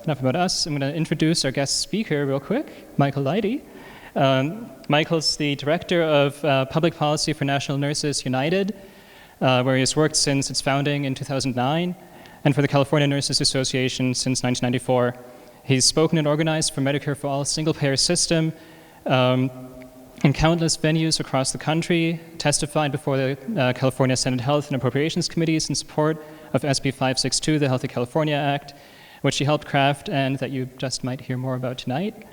enough about us. I'm going to introduce our guest speaker real quick, Michael Lighty. Michael's the director of public policy for National Nurses United, where he has worked since its founding in 2009, and for the California Nurses Association since 1994. He's spoken and organized for Medicare for All single-payer system in countless venues across the country, testified before the California Senate Health and Appropriations Committees in support of SB 562, the Healthy California Act, which he helped craft and that you just might hear more about tonight.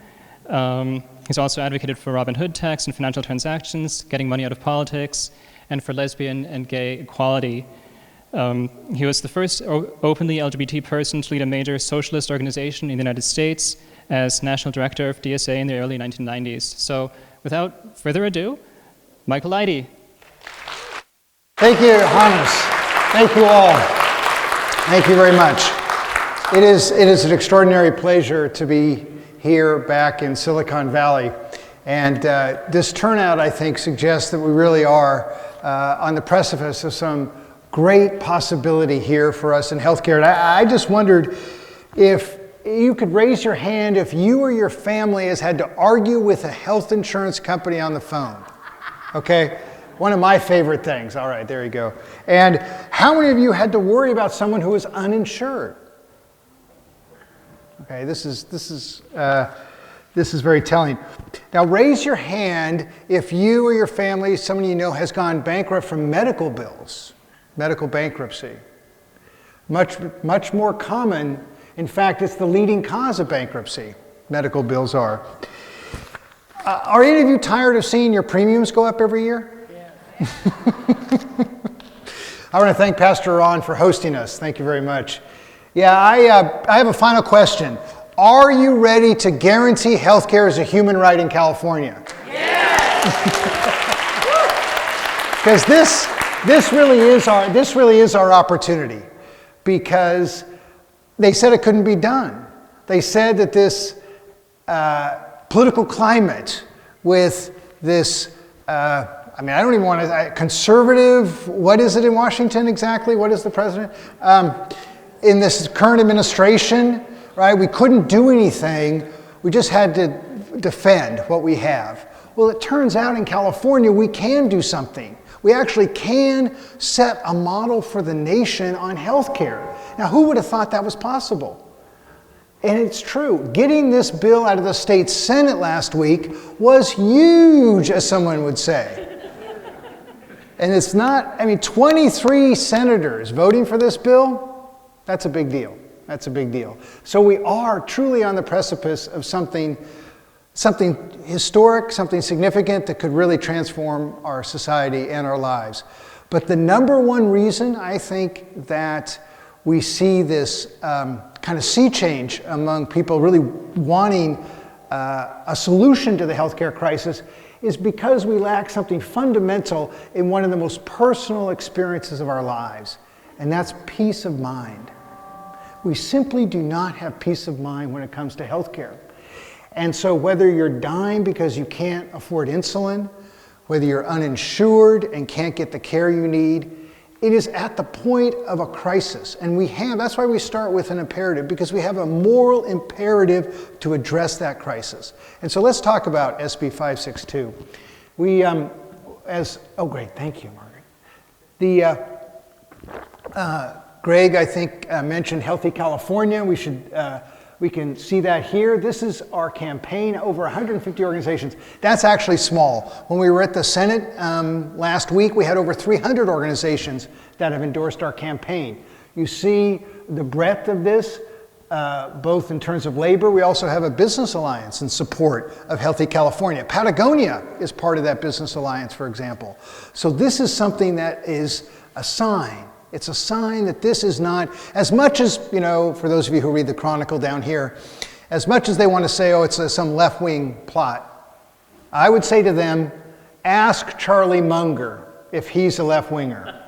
He's also advocated for Robin Hood tax and financial transactions, getting money out of politics, and for lesbian and gay equality. He was the first openly LGBT person to lead a major socialist organization in the United States as national director of DSA in the early 1990s. So without further ado, Michael Lighty. Thank you, Hannes. Thank you all. Thank you very much. It is an extraordinary pleasure to be here back in Silicon Valley. And this turnout, I think, suggests that we really are on the precipice of some great possibility here for us in healthcare. And I just wondered if you could raise your hand if you or your family has had to argue with a health insurance company on the phone. Okay? One of my favorite things. All right, there you go. And how many of you had to worry about someone who was uninsured? Okay, this is very telling. Now raise your hand if you or your family, someone you know, has gone bankrupt from medical bills, medical bankruptcy. Much more common. In fact, it's the leading cause of bankruptcy. Medical bills are. Are any of you tired of seeing your premiums go up every year? Yeah. I want to thank Pastor Ron for hosting us. Thank you very much. Yeah, I have a final question. Are you ready to guarantee health care as a human right in California? Yes! Because this really is our opportunity. Because they said it couldn't be done. They said that this political climate with this, I don't even want to, conservative, what is it in Washington exactly? What is the president? In this current administration, right, we couldn't do anything. We just had to defend what we have. Well, it turns out in California, we can do something. We actually can set a model for the nation on health care. Now, who would have thought that was possible? And it's true. Getting this bill out of the state Senate last week was huge, as someone would say. And it's not, 23 senators voting for this bill, that's a big deal. That's a big deal. So we are truly on the precipice of something historic, something significant that could really transform our society and our lives. But the number one reason I think that we see this kind of sea change among people really wanting a solution to the healthcare crisis is because we lack something fundamental in one of the most personal experiences of our lives, and that's peace of mind. We simply do not have peace of mind when it comes to healthcare. And so whether you're dying because you can't afford insulin, whether you're uninsured and can't get the care you need, it is at the point of a crisis. And that's why we start with an imperative, because we have a moral imperative to address that crisis. And so let's talk about SB 562. Great, thank you, Margaret. Greg, I think, mentioned Healthy California. We can see that here. This is our campaign, over 150 organizations. That's actually small. When we were at the Senate last week, we had over 300 organizations that have endorsed our campaign. You see the breadth of this, both in terms of labor. We also have a business alliance in support of Healthy California. Patagonia is part of that business alliance, for example. So this is something that is a sign. It's a sign that this is not, as much as, for those of you who read the Chronicle down here, as much as they want to say, it's some left-wing plot, I would say to them, ask Charlie Munger if he's a left-winger.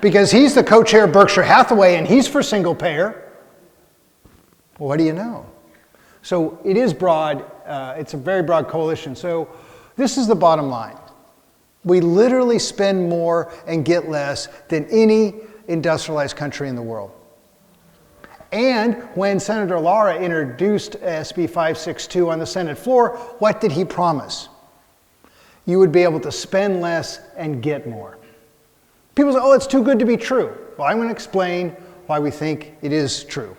Because he's the co-chair of Berkshire Hathaway and he's for single payer. Well, what do you know? So it is broad, it's a very broad coalition. So this is the bottom line. We literally spend more and get less than any industrialized country in the world. And when Senator Lara introduced SB 562 on the Senate floor, what did he promise? You would be able to spend less and get more. People say, oh, it's too good to be true. Well, I'm going to explain why we think it is true.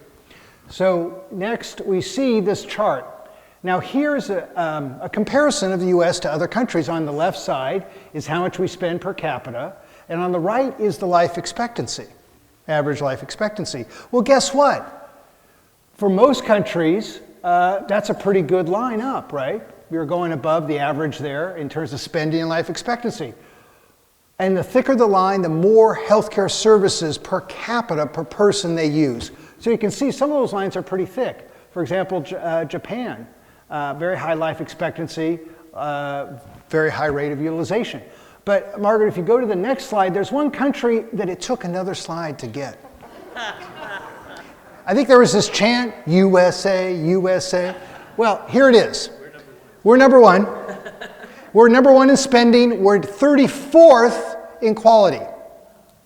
So next we see this chart. Now here's a comparison of the US to other countries. On the left side is how much we spend per capita, and on the right is the life expectancy, average life expectancy. Well, guess what? For most countries, that's a pretty good line up, right? We're going above the average there in terms of spending and life expectancy. And the thicker the line, the more healthcare services per capita per person they use. So you can see some of those lines are pretty thick. For example, Japan, very high life expectancy, very high rate of utilization. But Margaret, if you go to the next slide, there's one country that it took another slide to get. I think there was this chant, USA, USA. Well, here it is. We're number one. We're number one in spending. We're 34th in quality.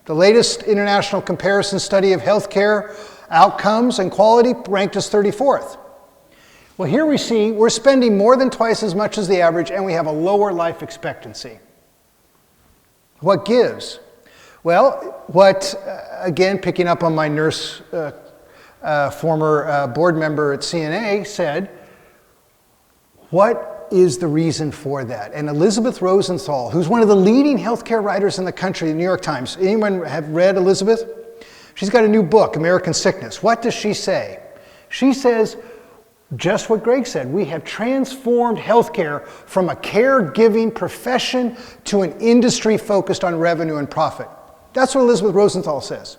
The latest international comparison study of healthcare outcomes and quality ranked us 34th. Well, here we see we're spending more than twice as much as the average, and we have a lower life expectancy. What gives? Well, again, picking up on my nurse, former board member at CNA said, what is the reason for that? And Elizabeth Rosenthal, who's one of the leading healthcare writers in the country, the New York Times. Anyone have read Elizabeth? She's got a new book, American Sickness. What does she say? She says just what Greg said. We have transformed healthcare from a caregiving profession to an industry focused on revenue and profit. That's what Elizabeth Rosenthal says.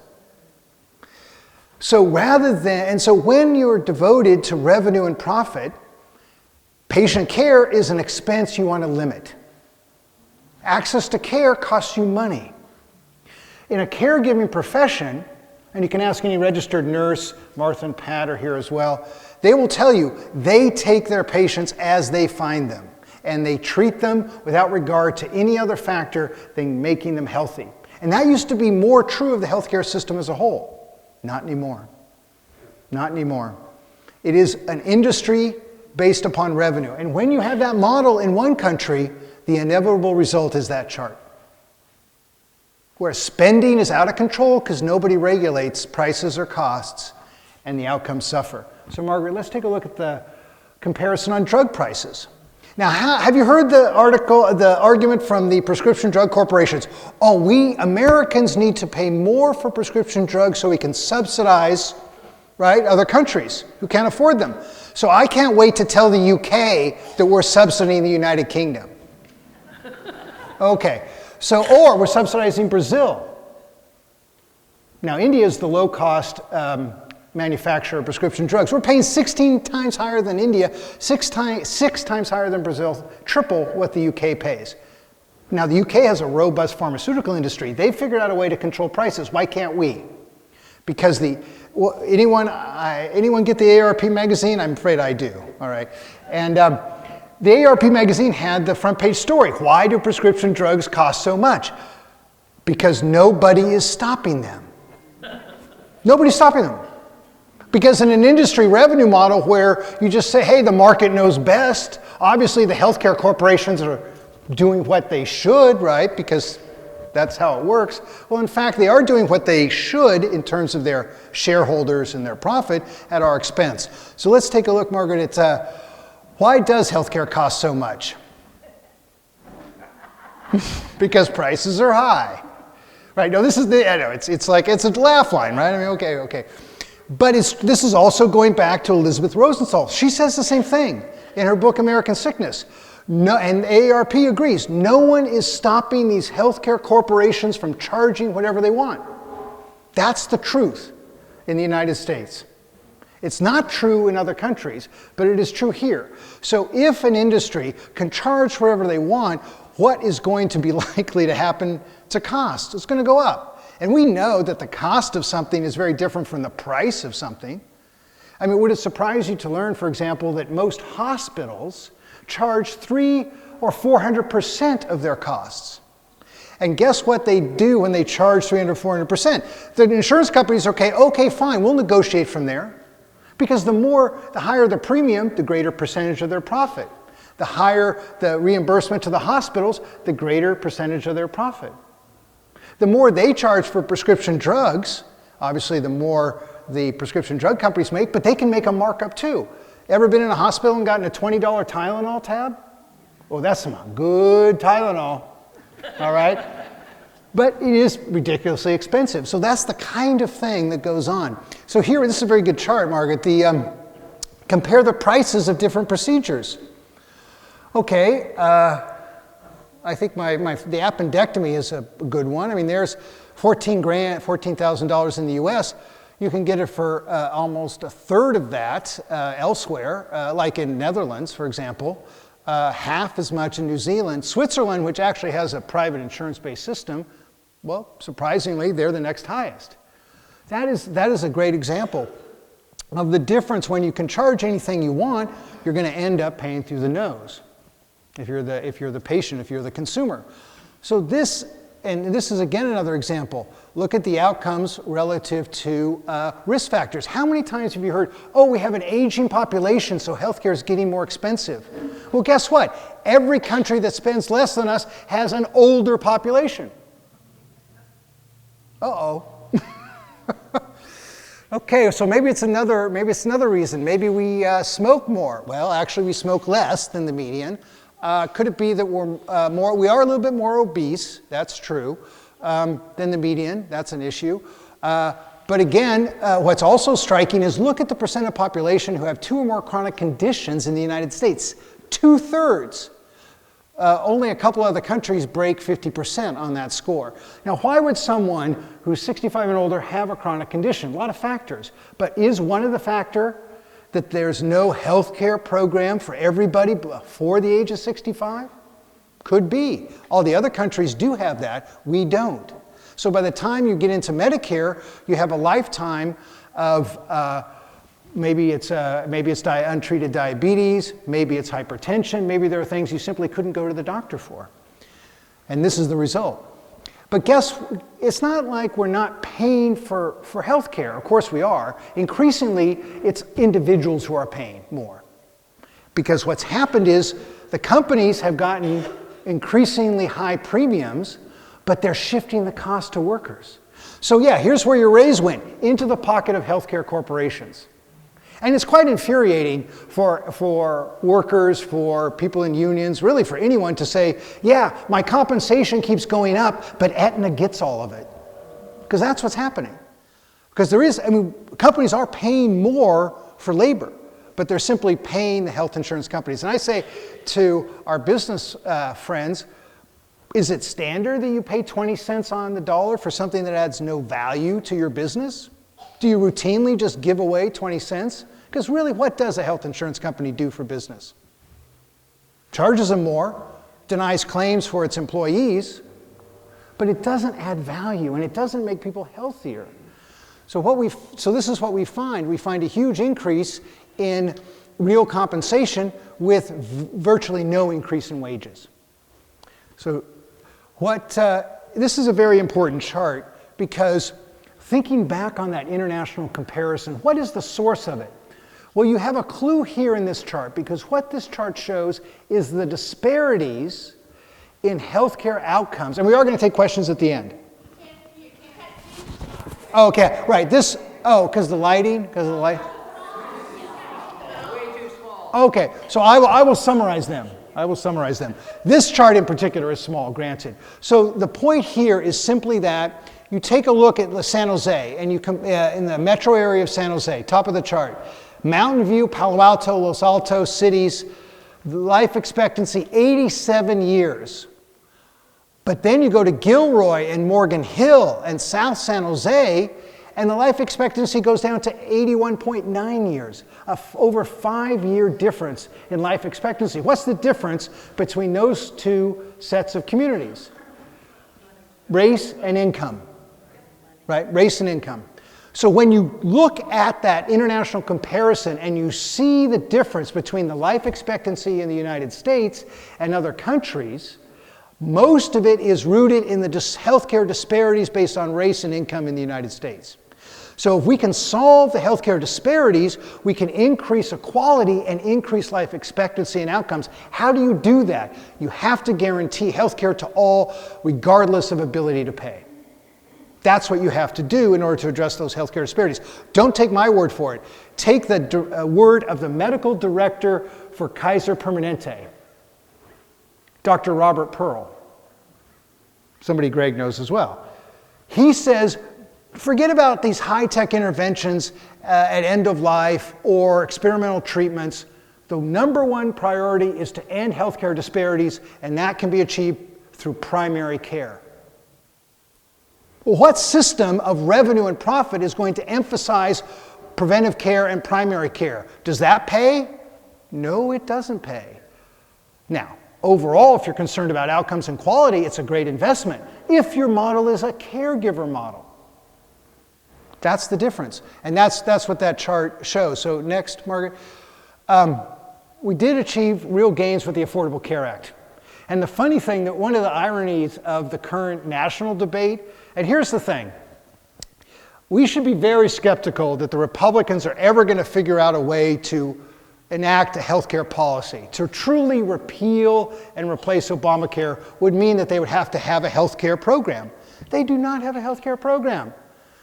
So when you're devoted to revenue and profit, patient care is an expense you want to limit. Access to care costs you money. In a caregiving profession, and you can ask any registered nurse, Martha and Pat are here as well, they will tell you they take their patients as they find them, and they treat them without regard to any other factor than making them healthy. And that used to be more true of the healthcare system as a whole. Not anymore. Not anymore. It is an industry based upon revenue. And when you have that model in one country, the inevitable result is that chart, where spending is out of control because nobody regulates prices or costs, and the outcomes suffer. So Margaret, let's take a look at the comparison on drug prices. Now, have you heard the argument from the prescription drug corporations? Oh, we Americans need to pay more for prescription drugs so we can subsidize, right, other countries who can't afford them. So I can't wait to tell the UK that we're subsidizing the United Kingdom. Okay, or we're subsidizing Brazil. Now, India is the low-cost manufacturer of prescription drugs. We're paying 16 times higher than India, six times higher than Brazil, triple what the UK pays. Now, the UK has a robust pharmaceutical industry. They've figured out a way to control prices. Why can't we? Because anyone get the AARP magazine? I'm afraid I do, all right. And the AARP magazine had the front page story. Why do prescription drugs cost so much? Because nobody is stopping them. Nobody's stopping them. Because in an industry revenue model where you just say, hey, the market knows best, obviously the healthcare corporations are doing what they should, right? Because that's how it works. Well, in fact, they are doing what they should in terms of their shareholders and their profit at our expense. So let's take a look, Margaret, at why does healthcare cost so much? Because prices are high. Right, no, this is it's like, it's a laugh line, right? I mean, okay. But this is also going back to Elizabeth Rosenthal. She says the same thing in her book, American Sickness. No, and AARP agrees. No one is stopping these healthcare corporations from charging whatever they want. That's the truth in the United States. It's not true in other countries, but it is true here. So if an industry can charge whatever they want, what is going to be likely to happen to cost? It's going to go up. And we know that the cost of something is very different from the price of something. I mean, would it surprise you to learn, for example, that most hospitals charge 300 or 400% of their costs? And guess what they do when they charge 300, 400%? The insurance companies, okay, fine, we'll negotiate from there. Because the higher the premium, the greater percentage of their profit. The higher the reimbursement to the hospitals, the greater percentage of their profit. The more they charge for prescription drugs, obviously the more the prescription drug companies make, but they can make a markup too. Ever been in a hospital and gotten a $20 Tylenol tab? Oh, that's some good Tylenol, all right? But it is ridiculously expensive. So that's the kind of thing that goes on. So here, this is a very good chart, Margaret. Compare the prices of different procedures. Okay, I think the appendectomy is a good one. I mean, there's $14,000 in the US. You can get it for almost a third of that elsewhere, like in Netherlands, for example. Half as much in New Zealand. Switzerland, which actually has a private insurance-based system, well, surprisingly, they're the next highest. That is a great example of the difference. When you can charge anything you want, you're going to end up paying through the nose. If you're the patient, if you're the consumer. So this is again another example. Look at the outcomes relative to risk factors. How many times have you heard, oh, we have an aging population, so healthcare is getting more expensive? Well, guess what? Every country that spends less than us has an older population. Uh-oh. Okay, so maybe it's another reason. Maybe we smoke more. Well, actually, we smoke less than the median. Could it be that we are a little bit more obese? That's true. Than the median. That's an issue. But again, what's also striking is look at the percent of population who have 2 or more chronic conditions in the United States. 2/3. Only a couple other countries break 50% on that score. Now, why would someone who's 65 and older have a chronic condition? A lot of factors. But is one of the factors that there's no health care program for everybody before the age of 65? Could be. All the other countries do have that. We don't. So by the time you get into Medicare, you have a lifetime of maybe it's untreated diabetes, maybe it's hypertension, maybe there are things you simply couldn't go to the doctor for. And this is the result. But it's not like we're not paying for health care. Of course we are. Increasingly, it's individuals who are paying more. Because what's happened is the companies have gotten increasingly high premiums, but they're shifting the cost to workers. So yeah, here's where your raise went, into the pocket of healthcare corporations. And it's quite infuriating for workers, for people in unions, really for anyone to say, yeah, my compensation keeps going up, but Aetna gets all of it. Because that's what's happening. Because companies are paying more for labor, but they're simply paying the health insurance companies. And I say to our business friends, is it standard that you pay 20 cents on the dollar for something that adds no value to your business? Do you routinely just give away 20 cents? Because really, what does a health insurance company do for business? Charges them more, denies claims for its employees, but it doesn't add value and it doesn't make people healthier. So this is what we find. We find a huge increase in real compensation with virtually no increase in wages. So this is a very important chart because thinking back on that international comparison, what is the source of it? Well, you have a clue here in this chart because what this chart shows is the disparities in healthcare outcomes. And we are going to take questions at the end. Okay, right. Because the lighting? Way too small. Okay, so I will summarize them. This chart in particular is small, granted. So the point here is simply that you take a look at San Jose, and you in the metro area of San Jose, top of the chart. Mountain View, Palo Alto, Los Altos cities, life expectancy 87 years. But then you go to Gilroy and Morgan Hill and South San Jose, and the life expectancy goes down to 81.9 years, over 5-year difference in life expectancy. What's the difference between those two sets of communities? Race and income, right? Race and income. So when you look at that international comparison and you see the difference between the life expectancy in the United States and other countries, Most of it is rooted in the healthcare disparities based on race and income in the United States. So if we can solve the healthcare disparities, we can increase equality and increase life expectancy and outcomes. How do you do that? You have to guarantee healthcare to all, regardless of ability to pay. That's what you have to do in order to address those healthcare disparities. Don't take my word for it. Take the word of the medical director for Kaiser Permanente, Dr. Robert Pearl. Somebody Greg knows as well. He says, forget about these high-tech interventions at end of life or experimental treatments. The number one priority is to end healthcare disparities, and that can be achieved through primary care. Well, what system of revenue and profit is going to emphasize preventive care and primary care? Does that pay? No, it doesn't pay. Now, overall, if you're concerned about outcomes and quality, it's a great investment. If your model is a caregiver model. That's the difference. And that's what that chart shows. So next, Margaret. We did achieve real gains with the Affordable Care Act. And the funny thing, that one of the ironies of the current national debate, and here's the thing, we should be very skeptical that the Republicans are ever going to figure out a way to enact a healthcare policy. To truly repeal and replace Obamacare would mean that they would have to have a healthcare program. They do not have a healthcare program.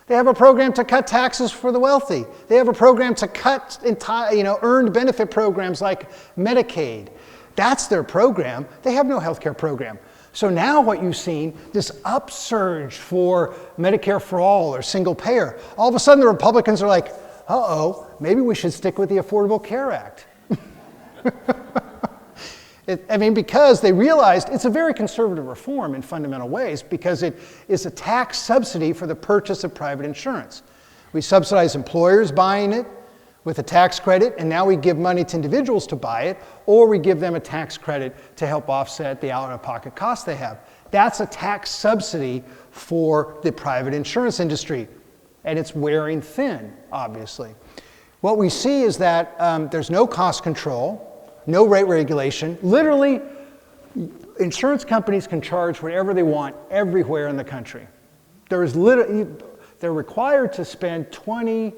They have a program to cut taxes for the wealthy. They have a program to cut earned benefit programs like Medicaid. That's their program. They have no healthcare program. So now what you've seen, this upsurge for Medicare for all or single payer, all of a sudden the Republicans are like, uh-oh, maybe we should stick with the Affordable Care Act. Because they realized it's a very conservative reform in fundamental ways, because it is a tax subsidy for the purchase of private insurance. We subsidize employers buying it with a tax credit, and now we give money to individuals to buy it, or we give them a tax credit to help offset the out-of-pocket costs they have. That's a tax subsidy for the private insurance industry, and it's wearing thin, obviously. What we see is that there's no cost control, no rate regulation. Literally, insurance companies can charge whatever they want everywhere in the country. They're required to spend 20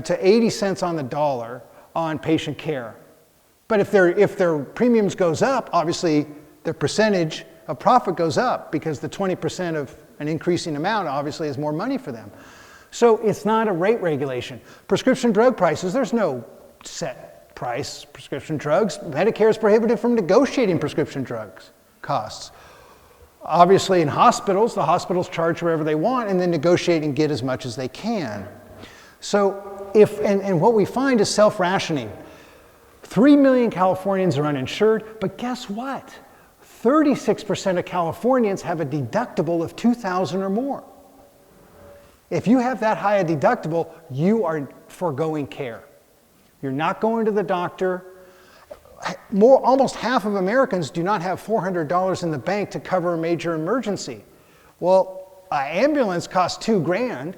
to 80 cents on the dollar on patient care. But if their premiums goes up, obviously their percentage of profit goes up, because the 20% of an increasing amount obviously is more money for them. So it's not a rate regulation. Prescription drug prices, there's no set price prescription drugs. Medicare is prohibited from negotiating prescription drugs costs. Obviously in hospitals, the hospitals charge wherever they want and then negotiate and get as much as they can. So and what we find is self-rationing. 3 million Californians are uninsured, but guess what? 36% of Californians have a deductible of $2,000 or more. If you have that high a deductible, you are foregoing care. You're not going to the doctor. Almost half of Americans do not have $400 in the bank to cover a major emergency. Well, an ambulance costs $2,000,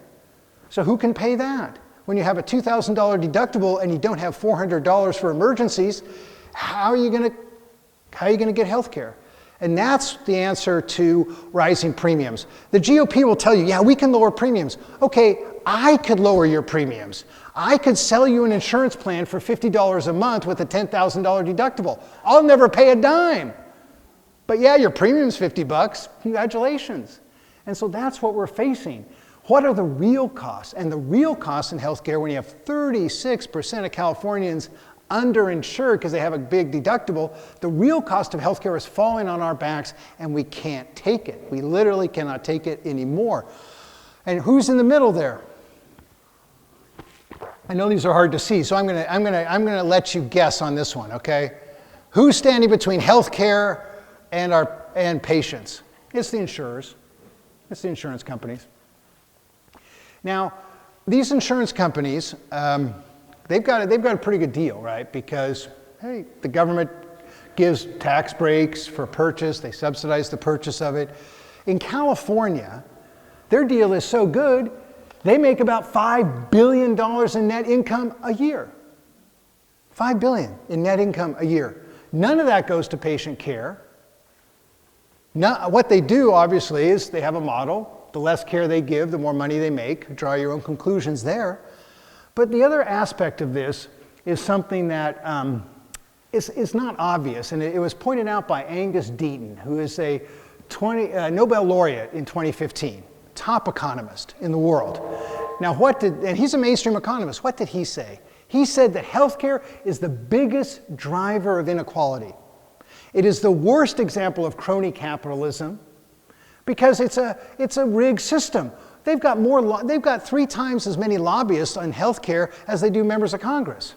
so who can pay that? When you have a $2,000 deductible and you don't have $400 for emergencies, how are you going to get health care? And that's the answer to rising premiums. The GOP will tell you, yeah, we can lower premiums. Okay, I could lower your premiums. I could sell you an insurance plan for $50 a month with a $10,000 deductible. I'll never pay a dime. But yeah, your premium's $50. Congratulations. And so that's what we're facing. What are the real costs? And the real costs in healthcare, when you have 36% of Californians underinsured because they have a big deductible, the real cost of healthcare is falling on our backs, and we can't take it. We literally cannot take it anymore. And who's in the middle there? I know these are hard to see, so I'm gonna let you guess on this one, okay? Who's standing between healthcare and patients? It's the insurers. It's the insurance companies. Now, these insurance companies, they've got a pretty good deal, right? Because, hey, the government gives tax breaks for purchase. They subsidize the purchase of it. In California, their deal is so good, they make about $5 billion in net income a year. $5 billion in net income a year. None of that goes to patient care. What they do, obviously, is they have a model. The less care they give, the more money they make. Draw your own conclusions there. But the other aspect of this is something that is not obvious, and it was pointed out by Angus Deaton, who is a Nobel laureate in 2015, top economist in the world. Now, and he's a mainstream economist. What did he say? He said that healthcare is the biggest driver of inequality. It is the worst example of crony capitalism because it's a rigged system. They've got 3 times as many lobbyists on healthcare as they do members of Congress.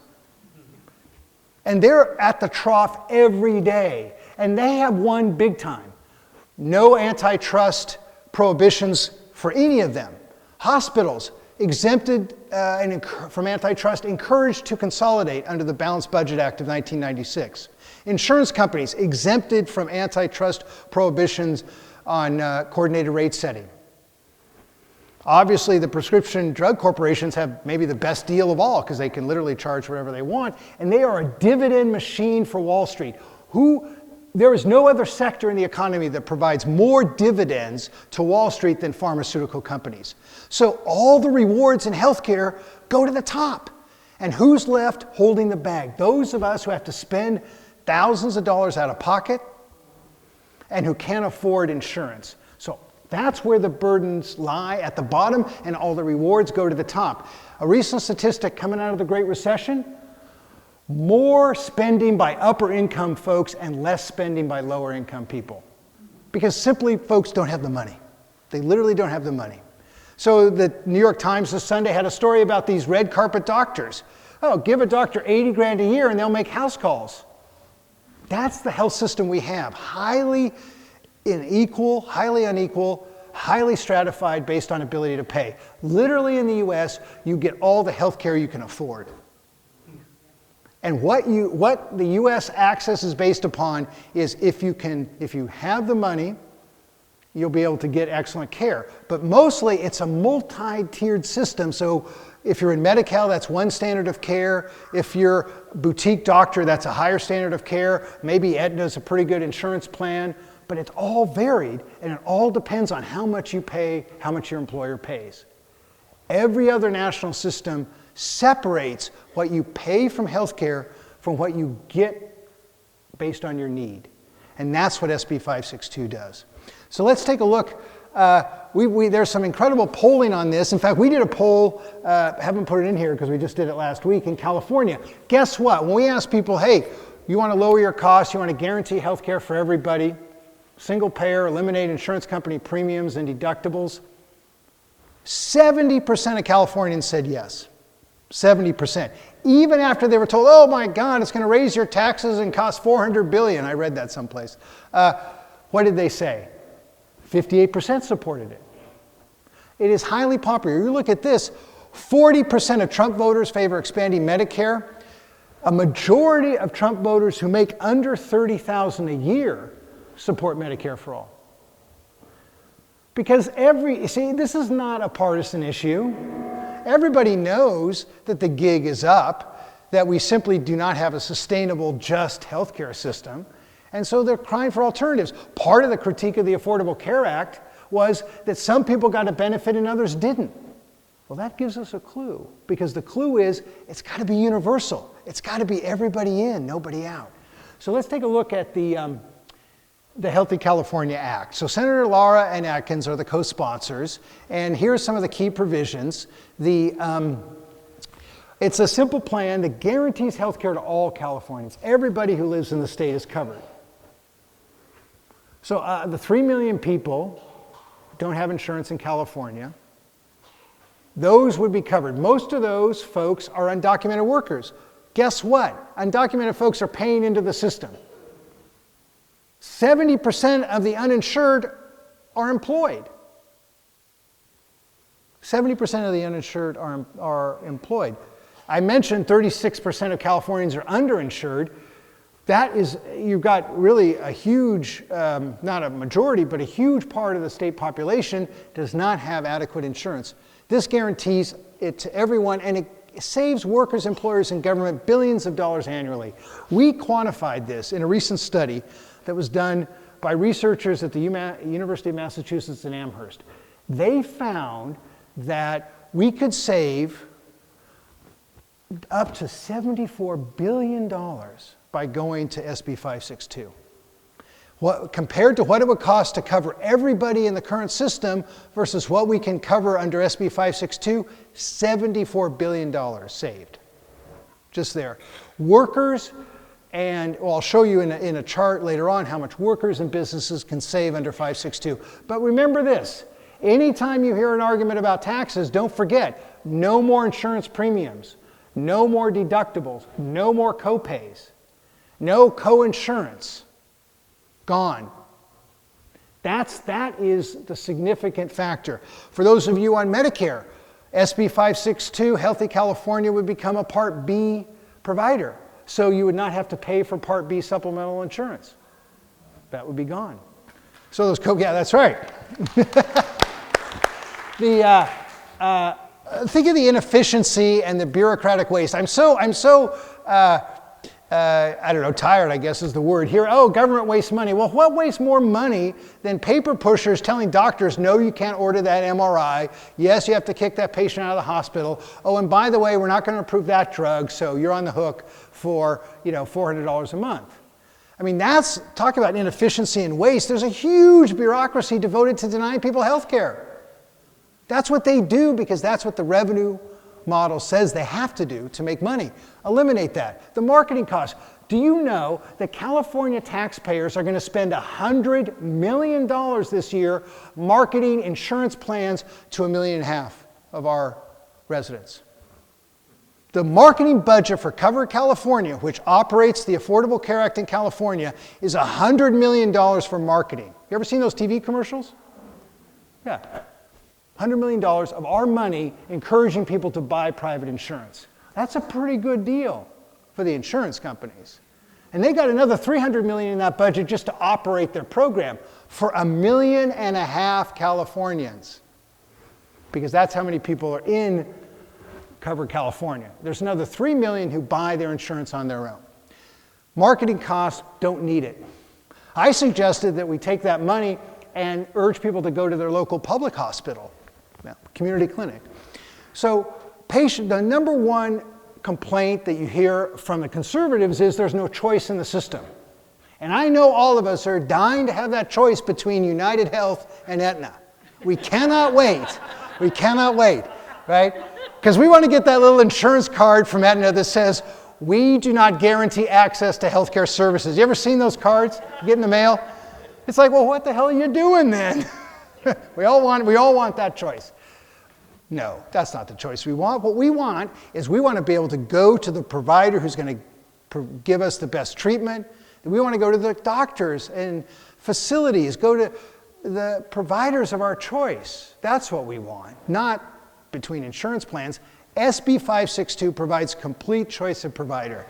And they're at the trough every day. And they have won big time. No antitrust prohibitions for any of them. Hospitals exempted from antitrust, encouraged to consolidate under the Balanced Budget Act of 1996. Insurance companies exempted from antitrust prohibitions on coordinated rate setting. Obviously, the prescription drug corporations have maybe the best deal of all because they can literally charge whatever they want, and they are a dividend machine for Wall Street. There is no other sector in the economy that provides more dividends to Wall Street than pharmaceutical companies. So all the rewards in healthcare go to the top. And who's left holding the bag? Those of us who have to spend thousands of dollars out of pocket and who can't afford insurance. So that's where the burdens lie, at the bottom, and all the rewards go to the top. A recent statistic coming out of the Great Recession: more spending by upper income folks and less spending by lower income people. Because simply folks don't have the money. They literally don't have the money. So the New York Times this Sunday had a story about these red carpet doctors. Oh, give a doctor 80 grand a year and they'll make house calls. That's the health system we have. Highly unequal, highly stratified based on ability to pay. Literally in the US, you get all the health care you can afford. And what the US access is based upon is if you have the money, you'll be able to get excellent care. But mostly it's a multi-tiered system. So if you're in Medi-Cal, that's one standard of care. If you're a boutique doctor, that's a higher standard of care. Maybe Aetna's a pretty good insurance plan. But it's all varied, and it all depends on how much you pay, how much your employer pays. Every other national system separates what you pay from healthcare from what you get based on your need. And that's what SB 562 does. So let's take a look. There's some incredible polling on this. In fact, we did a poll, haven't put it in here because we just did it last week, in California. Guess what? When we asked people, hey, you want to lower your costs, you want to guarantee healthcare for everybody, single payer, eliminate insurance company premiums and deductibles, 70% of Californians said yes. 70%. Even after they were told, oh my God, it's going to raise your taxes and cost $400 billion. I read that someplace. What did they say? 58% supported it. It is highly popular. You look at this, 40% of Trump voters favor expanding Medicare. A majority of Trump voters who make under $30,000 a year support Medicare for all. Because this is not a partisan issue. Everybody knows that the gig is up, that we simply do not have a sustainable, just healthcare system. And so they're crying for alternatives. Part of the critique of the Affordable Care Act was that some people got a benefit and others didn't. Well, that gives us a clue, because the clue is it's got to be universal. It's got to be everybody in, nobody out. So let's take a look at the Healthy California Act. So Senator Lara and Atkins are the co-sponsors, and here are some of the key provisions. It's a simple plan that guarantees health care to all Californians. Everybody who lives in the state is covered. So the 3 million people don't have insurance in California. Those would be covered. Most of those folks are undocumented workers. Guess what? Undocumented folks are paying into the system. 70% of the uninsured are employed. 70% of the uninsured are employed. I mentioned 36% of Californians are underinsured. That is, you've got really a huge, not a majority, but a huge part of the state population does not have adequate insurance. This guarantees it to everyone, and it saves workers, employers, and government billions of dollars annually. We quantified this in a recent study that was done by researchers at the University of Massachusetts in Amherst. They found that we could save up to $74 billion by going to SB 562. Compared to what it would cost to cover everybody in the current system versus what we can cover under SB 562, $74 billion saved. Just there. Workers, and well, I'll show you in a chart later on how much workers and businesses can save under 562. But remember this, anytime you hear an argument about taxes, don't forget, no more insurance premiums, no more deductibles, no more co-pays, no co-insurance. Gone. That is the significant factor. For those of you on Medicare, SB 562, Healthy California would become a Part B provider. So you would not have to pay for Part B supplemental insurance. That would be gone. So those yeah, that's right. Think of the inefficiency and the bureaucratic waste. I'm so I don't know, tired, I guess is the word here. Oh, government wastes money. Well, what wastes more money than paper pushers telling doctors, no, you can't order that MRI. Yes, you have to kick that patient out of the hospital. Oh, and by the way, we're not going to approve that drug, so you're on the hook for, $400 a month. I mean, talk about inefficiency and waste. There's a huge bureaucracy devoted to denying people health care. That's what they do because that's what the revenue model says they have to do to make money. Eliminate that. The marketing costs. Do you know that California taxpayers are going to spend $100 million this year marketing insurance plans to 1.5 million of our residents? The marketing budget for Cover California, which operates the Affordable Care Act in California, is $100 million for marketing. You ever seen those TV commercials? Yeah. $100 million of our money encouraging people to buy private insurance. That's a pretty good deal for the insurance companies. And they got another $300 million in that budget just to operate their program for 1.5 million Californians. Because that's how many people are in Cover California. There's another 3 million who buy their insurance on their own. Marketing costs don't need it. I suggested that we take that money and urge people to go to their local public hospital, community clinic. So the number one complaint that you hear from the conservatives is there's no choice in the system. And I know all of us are dying to have that choice between United Health and Aetna. We cannot wait. We cannot wait, right? Because we want to get that little insurance card from Aetna that says, we do not guarantee access to healthcare services. You ever seen those cards you get in the mail? It's like, well, what the hell are you doing then? we all want that choice. No, that's not the choice we want. What we want is we want to be able to go to the provider who's going to give us the best treatment. We want to go to the doctors and facilities, go to the providers of our choice. That's what we want, not between insurance plans. SB 562 provides complete choice of provider.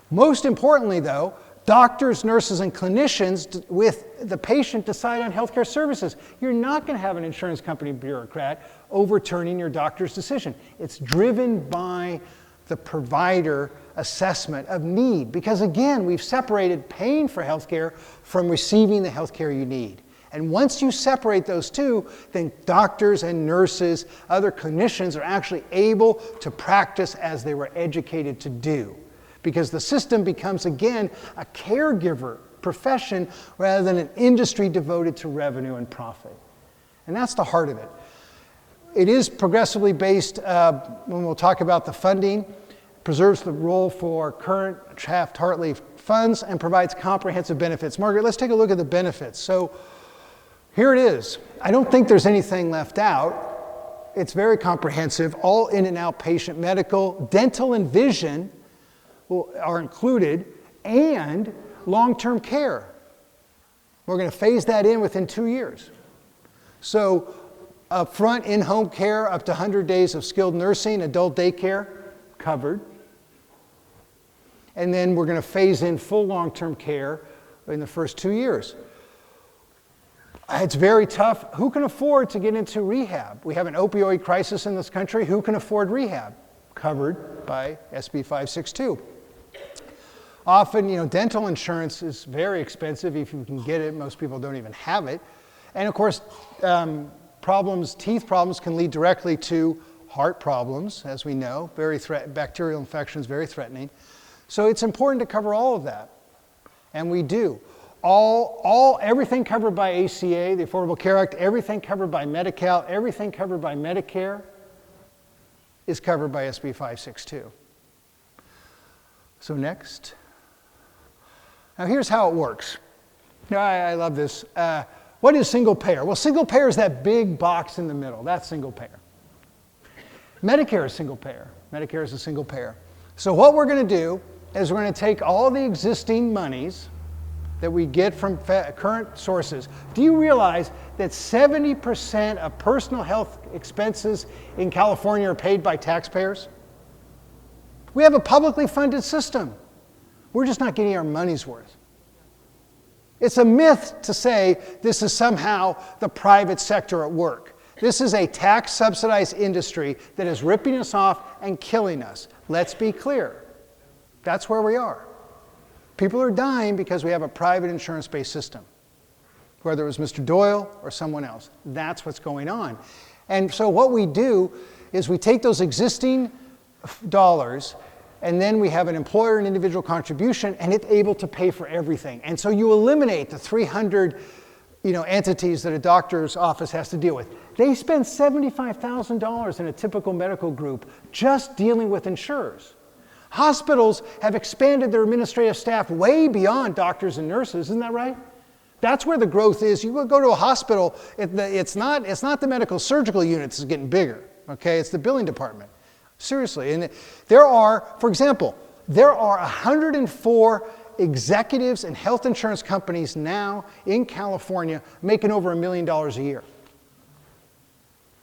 Most importantly, though, doctors, nurses, and clinicians with the patient decide on healthcare services. You're not going to have an insurance company bureaucrat overturning your doctor's decision. It's driven by the provider assessment of need. Because again, we've separated paying for healthcare from receiving the healthcare you need. And once you separate those two, then doctors and nurses, other clinicians are actually able to practice as they were educated to do. Because the system becomes, again, a caregiver profession rather than an industry devoted to revenue and profit. And that's the heart of it. It is progressively based, when we'll talk about the funding, preserves the role for current Taft-Hartley funds and provides comprehensive benefits. Margaret, let's take a look at the benefits. So here it is. I don't think there's anything left out. It's very comprehensive, all in and outpatient medical, dental and vision are included, and long-term care. We're going to phase that in within 2 years. So upfront in-home care, up to 100 days of skilled nursing, adult daycare, covered. And then we're going to phase in full long-term care in the first 2 years. It's very tough. Who can afford to get into rehab? We have an opioid crisis in this country. Who can afford rehab? Covered by SB 562. Often, dental insurance is very expensive if you can get it. Most people don't even have it. And of course, teeth problems can lead directly to heart problems, as we know. Bacterial infections, very threatening. So it's important to cover all of that. And we do. Everything covered by ACA, the Affordable Care Act, everything covered by Medi-Cal, everything covered by Medicare is covered by SB 562. So next. Now here's how it works. Now I love this. What is single payer? Well, single payer is that big box in the middle. That's single payer. Medicare is single payer. Medicare is a single payer. So what we're going to do is we're going to take all the existing monies that we get from current sources. Do you realize that 70% of personal health expenses in California are paid by taxpayers? We have a publicly funded system. We're just not getting our money's worth. It's a myth to say this is somehow the private sector at work. This is a tax-subsidized industry that is ripping us off and killing us. Let's be clear. That's where we are. People are dying because we have a private insurance-based system, whether it was Mr. Doyle or someone else. That's what's going on. And so what we do is we take those existing dollars, and then we have an employer and individual contribution, and it's able to pay for everything. And so you eliminate the 300 entities that a doctor's office has to deal with. They spend $75,000 in a typical medical group just dealing with insurers. Hospitals have expanded their administrative staff way beyond doctors and nurses, isn't that right? That's where the growth is. You go to a hospital, it's not the medical surgical units that's getting bigger, okay? It's the billing department. Seriously. And there are, for example, 104 executives and health insurance companies now in California making over $1 million a year.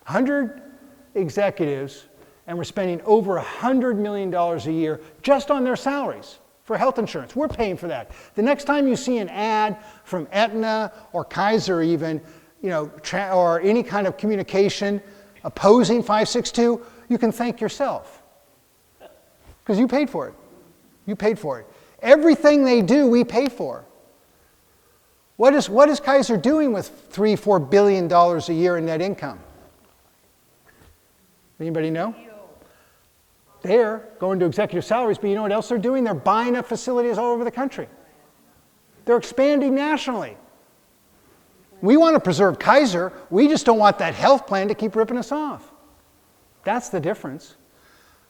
100 executives, and we're spending over $100 million a year just on their salaries for health insurance. We're paying for that. The next time you see an ad from Aetna or Kaiser even, or any kind of communication opposing 562, you can thank yourself. Because you paid for it. You paid for it. Everything they do, we pay for. What is Kaiser doing with $3-4 billion a year in net income? Anybody know? They're going to executive salaries, but you know what else they're doing? They're buying up facilities all over the country. They're expanding nationally. We want to preserve Kaiser. We just don't want that health plan to keep ripping us off. That's the difference.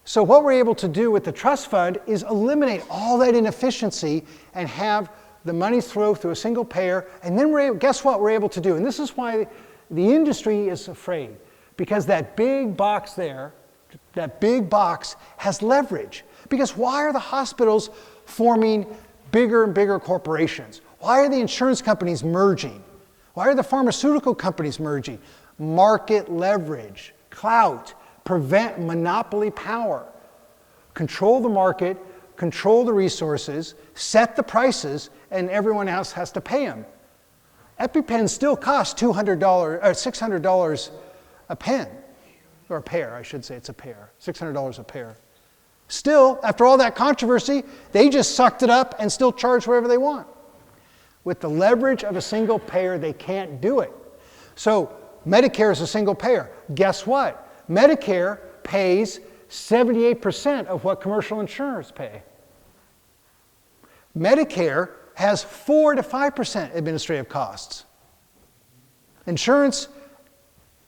So what we're able to do with the trust fund is eliminate all that inefficiency and have the money flow through a single payer. And then guess what we're able to do? And this is why the industry is afraid. Because that big box there, that big box has leverage. Because why are the hospitals forming bigger and bigger corporations? Why are the insurance companies merging? Why are the pharmaceutical companies merging? Market leverage, clout, prevent monopoly power. Control the market, control the resources, set the prices, and everyone else has to pay them. EpiPens still cost $200 or $600 a pen, or a pair, I should say. It's a pair, $600 a pair. Still, after all that controversy, they just sucked it up and still charge whatever they want. With the leverage of a single payer, they can't do it. So Medicare is a single payer. Guess what? Medicare pays 78% of what commercial insurers pay. Medicare has 4 to 5% administrative costs. Insurance,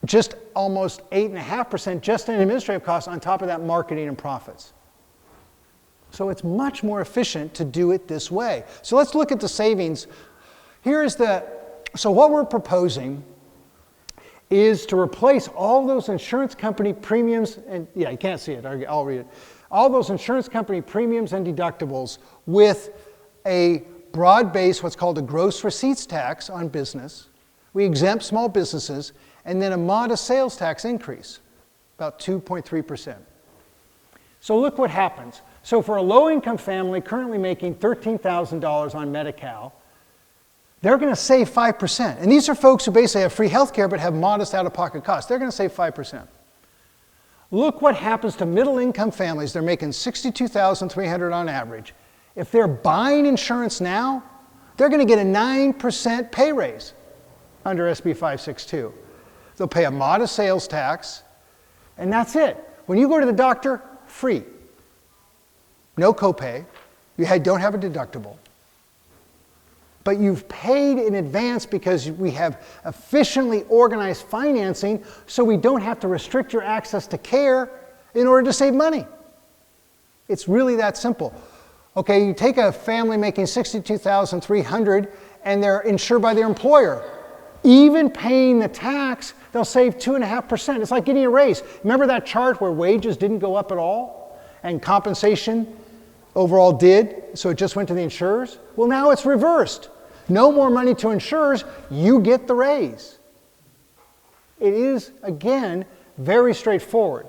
just almost 8.5% just in administrative costs, on top of that marketing and profits. So it's much more efficient to do it this way. So let's look at the savings. So what we're proposing is to replace all those insurance company premiums, and yeah, you can't see it, I'll read it. All those insurance company premiums and deductibles with a broad-based, what's called a gross receipts tax on business. We exempt small businesses, and then a modest sales tax increase, about 2.3%. So look what happens. So for a low-income family currently making $13,000 on Medi-Cal, they're going to save 5%. And these are folks who basically have free health care but have modest out-of-pocket costs. They're going to save 5%. Look what happens to middle-income families. They're making $62,300 on average. if they're buying insurance now, they're going to get a 9% pay raise under SB 562. They'll pay a modest sales tax, and that's it. When you go to the doctor, free. No copay. You don't have a deductible. But you've paid in advance because we have efficiently organized financing so we don't have to restrict your access to care in order to save money. It's really that simple. Okay, you take a family making $62,300 and they're insured by their employer. Even paying the tax, they'll save 2.5%. It's like getting a raise. Remember that chart where wages didn't go up at all and compensation overall did, so it just went to the insurers? Well, now it's reversed. No more money to insurers, you get the raise. It is, again, very straightforward.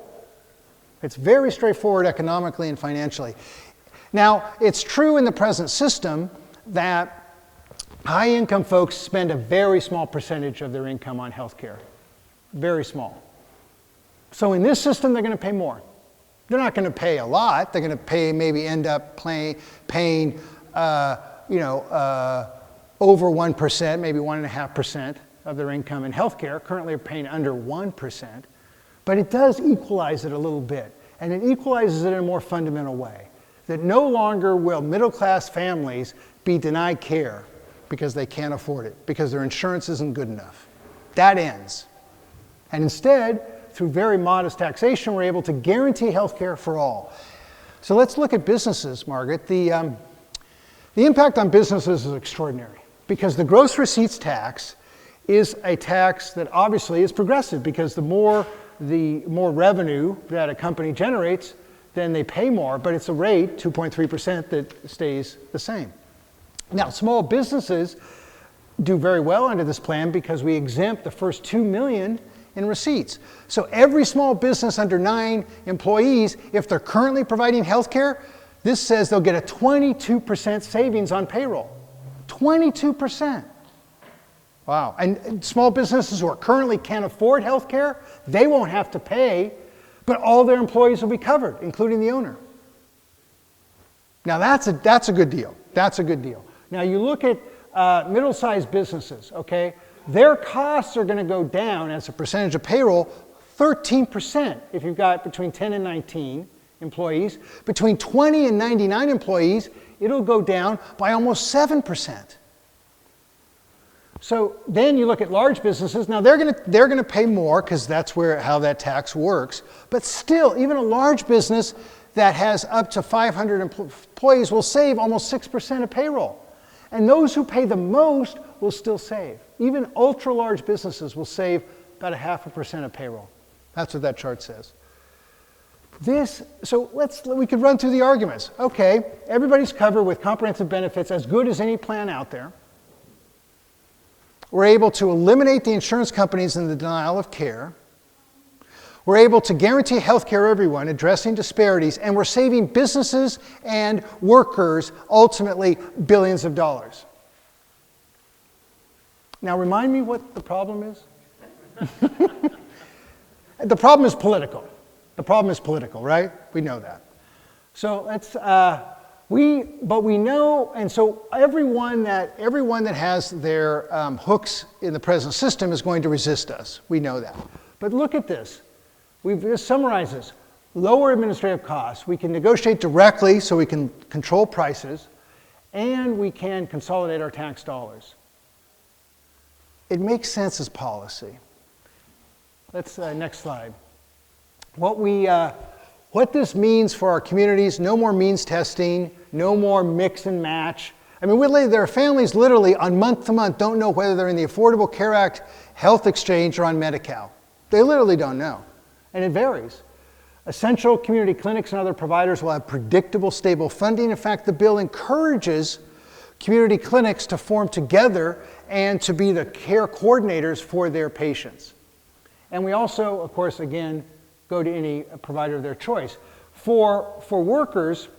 It's very straightforward economically and financially. Now, it's true in the present system that high-income folks spend a very small percentage of their income on health care. Very small. So in this system, they're going to pay more. They're not going to pay a lot. They're going to pay, maybe end up paying over 1%, maybe 1.5% of their income in health care. Currently, they're paying under 1%. But it does equalize it a little bit. And it equalizes it in a more fundamental way. That no longer will middle-class families be denied care because they can't afford it, because their insurance isn't good enough. That ends. And instead, through very modest taxation, we're able to guarantee health care for all. So let's look at businesses, Margaret. The impact on businesses is extraordinary because the gross receipts tax is a tax that obviously is progressive because the more revenue that a company generates, then they pay more, but it's a rate, 2.3%, that stays the same. Now, small businesses do very well under this plan because we exempt the first $2 million in receipts. So every small business under 9 employees, if they're currently providing health care, this says they'll get a 22% savings on payroll. 22%. Wow. And small businesses who are currently can't afford health care, they won't have to pay, but all their employees will be covered, including the owner. Now that's a good deal. That's a good deal. Now you look at middle-sized businesses, okay? Their costs are going to go down as a percentage of payroll 13% if you've got between 10 and 19 employees. Between 20 and 99 employees, it'll go down by almost 7%. So then you look at large businesses. Now they're going to pay more because that's how that tax works. But still, even a large business that has up to 500 employees will save almost 6% of payroll. And those who pay the most will still save. Even ultra-large businesses will save about 0.5% of payroll. That's what that chart says. So we could run through the arguments. Okay, everybody's covered with comprehensive benefits as good as any plan out there. We're able to eliminate the insurance companies in the denial of care. We're able to guarantee health care to everyone, addressing disparities, and we're saving businesses and workers, ultimately, billions of dollars. Now, remind me what the problem is? The problem is political. The problem is political, right? We know that. So that's, but we know, and so everyone that has their hooks in the present system is going to resist us. We know that. But look at this. This summarizes lower administrative costs. We can negotiate directly so we can control prices, and we can consolidate our tax dollars. It makes sense as policy. Let's, next slide. What this means for our communities, no more means testing, no more mix and match. I mean, there are families literally on month to month don't know whether they're in the Affordable Care Act Health Exchange or on Medi-Cal. They literally don't know. And it varies. Essential community clinics and other providers will have predictable, stable funding. In fact, the bill encourages community clinics to form together and to be the care coordinators for their patients. And we also, of course, again, go to any provider of their choice. For workers,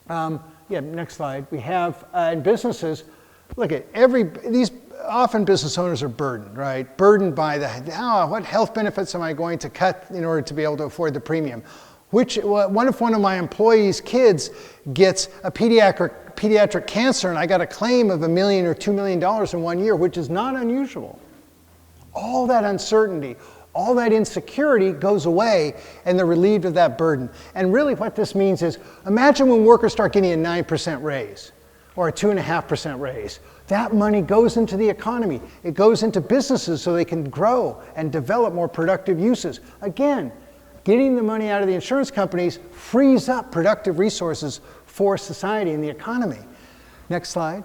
next slide, we have in businesses, look at these often business owners are burdened, right? Burdened by what health benefits am I going to cut in order to be able to afford the premium? What if one of my employees' kids gets a pediatric cancer and I got a claim of $1 million or $2 million in 1 year, which is not unusual? All that uncertainty, all that insecurity goes away, and they're relieved of that burden. And really what this means is, imagine when workers start getting a 9% raise or a 2.5% raise. That money goes into the economy. It goes into businesses so they can grow and develop more productive uses. Again, getting the money out of the insurance companies frees up productive resources for society and the economy. Next slide.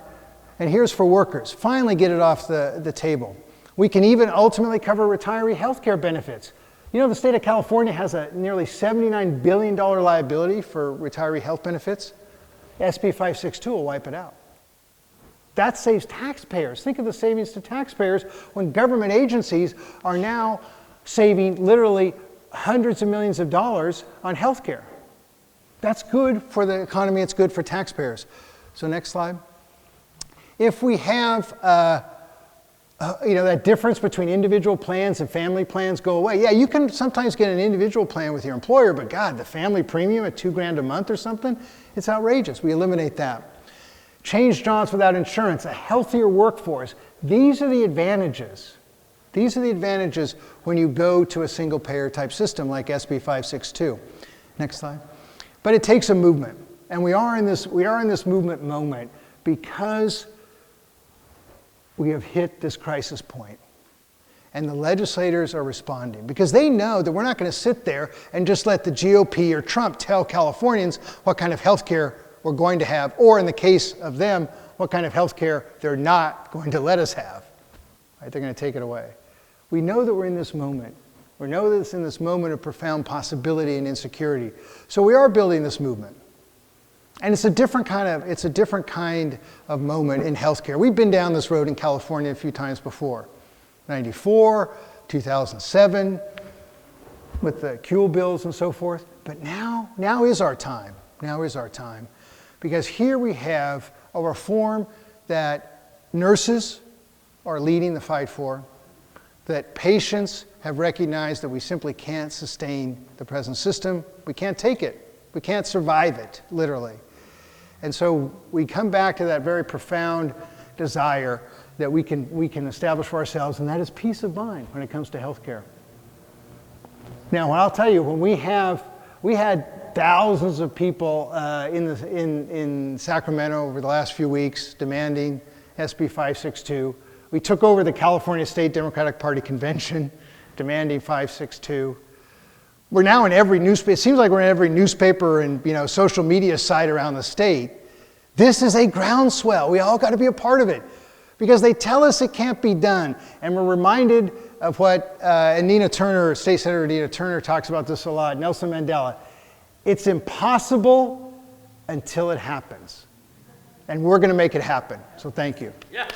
And here's for workers. Finally get it off the table. We can even ultimately cover retiree health care benefits. You know, the state of California has a nearly $79 billion liability for retiree health benefits. SB 562 will wipe it out. That saves taxpayers. Think of the savings to taxpayers when government agencies are now saving literally hundreds of millions of dollars on health care. That's good for the economy, it's good for taxpayers. So next slide. If we have that difference between individual plans and family plans go away. Yeah, you can sometimes get an individual plan with your employer, but God, the family premium at $2,000 a month or something, it's outrageous. We eliminate that. Change jobs without insurance, a healthier workforce. These are the advantages. These are the advantages when you go to a single payer type system like SB 562. Next slide. But it takes a movement, and we are in this movement moment because we have hit this crisis point. And the legislators are responding because they know that we're not going to sit there and just let the GOP or Trump tell Californians what kind of health care we're going to have, or in the case of them, what kind of health care they're not going to let us have. Right? They're going to take it away. We know that we're in this moment. We know that it's in this moment of profound possibility and insecurity. So we are building this movement. And it's a different kind of moment in healthcare. We've been down this road in California a few times before. 94, 2007, with the Kuehl bills and so forth. But now is our time. Now is our time. Because here we have a reform that nurses are leading the fight for, that patients have recognized that we simply can't sustain the present system. We can't take it. We can't survive it, literally. And so we come back to that very profound desire that we can establish for ourselves, and that is peace of mind when it comes to healthcare. Now, I'll tell you, when we had thousands of people in Sacramento over the last few weeks demanding SB 562. We took over the California State Democratic Party convention demanding 562. We're now in every newspaper. It seems like we're in every newspaper and social media site around the state. This is a groundswell. We all got to be a part of it because they tell us it can't be done. And we're reminded of what Nina Turner, State Senator Nina Turner, talks about this a lot, Nelson Mandela. It's impossible until it happens. And we're going to make it happen. So thank you. Yeah.